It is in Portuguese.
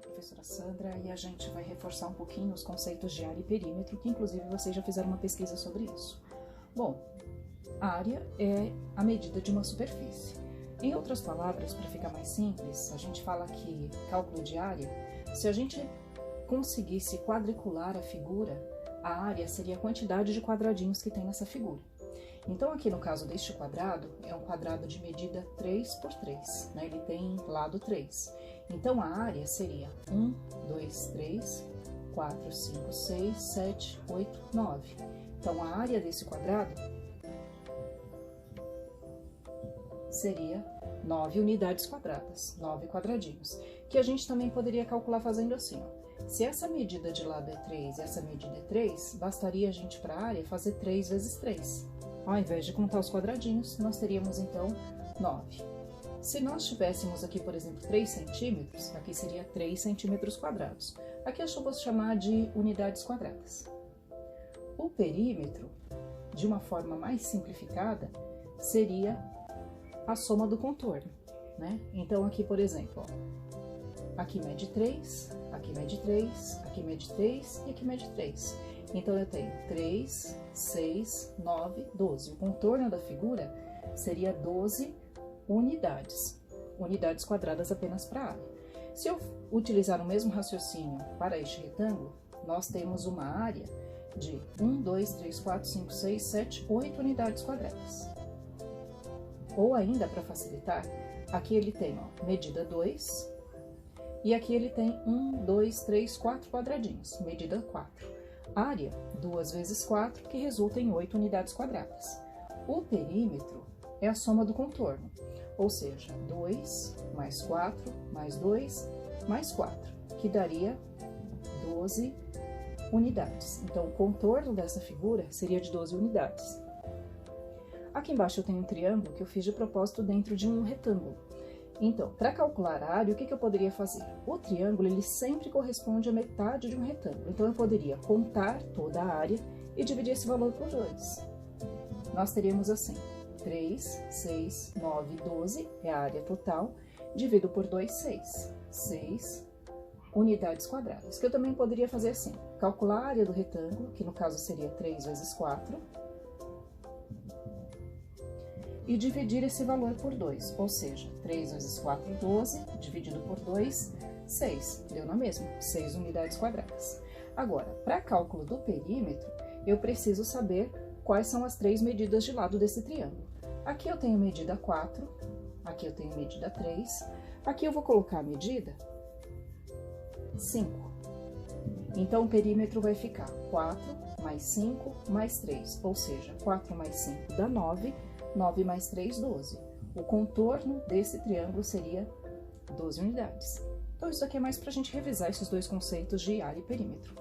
a professora Sandra e a gente vai reforçar um pouquinho os conceitos de área e perímetro, que inclusive vocês já fizeram uma pesquisa sobre isso. Bom, a área é a medida de uma superfície. Em outras palavras, para ficar mais simples, a gente fala que cálculo de área, se a gente conseguisse quadricular a figura, a área seria a quantidade de quadradinhos que tem nessa figura. Então, aqui no caso deste quadrado, é um quadrado de medida 3 por 3, né? Ele tem lado 3. Então, a área seria 1, 2, 3, 4, 5, 6, 7, 8, 9. Então, a área desse quadrado seria 9 unidades quadradas, 9 quadradinhos, que a gente também poderia calcular fazendo assim, ó. Se essa medida de lado é 3 e essa medida é 3, bastaria a gente, para a área, fazer 3 vezes 3. Ao invés de contar os quadradinhos, nós teríamos, então, 9. Se nós tivéssemos aqui, por exemplo, 3 centímetros, aqui seria 3 centímetros quadrados. Aqui eu vou chamar de unidades quadradas. O perímetro, de uma forma mais simplificada, seria a soma do contorno, né? Então, aqui, por exemplo, ó, aqui mede 3, aqui mede 3, aqui mede 3 e aqui mede 3. Então, eu tenho 3, 6, 9, 12. O contorno da figura seria 12 unidades quadradas apenas para a área. Se eu utilizar o mesmo raciocínio para este retângulo, nós temos uma área de 1, 2, 3, 4, 5, 6, 7, 8 unidades quadradas. Ou ainda, para facilitar, aqui ele tem, ó, medida 2, e aqui ele tem 1, 2, 3, 4 quadradinhos, medida 4. Área, 2 vezes 4, que resulta em 8 unidades quadradas. O perímetro é a soma do contorno, ou seja, 2 mais 4 mais 2 mais 4, que daria 12 unidades. Então, o contorno dessa figura seria de 12 unidades. Aqui embaixo eu tenho um triângulo que eu fiz de propósito dentro de um retângulo. Então, para calcular a área, o que eu poderia fazer? O triângulo, ele sempre corresponde à metade de um retângulo. Então, eu poderia contar toda a área e dividir esse valor por 2. Nós teríamos assim, 3, 6, 9, 12 é a área total, dividido por 2, 6. 6 unidades quadradas. Que eu também poderia fazer assim, calcular a área do retângulo, que no caso seria 3 vezes 4, e dividir esse valor por 2, ou seja, 3 vezes 4, 12, dividido por 2, 6. Deu na mesma, 6 unidades quadradas. Agora, para cálculo do perímetro, eu preciso saber quais são as 3 medidas de lado desse triângulo. Aqui eu tenho medida 4, aqui eu tenho medida 3, aqui eu vou colocar a medida 5. Então, o perímetro vai ficar 4 mais 5 mais 3, ou seja, 4 mais 5 dá 9, 9 mais 3, 12. O contorno desse triângulo seria 12 unidades. Então, isso aqui é mais para a gente revisar esses dois conceitos de área e perímetro.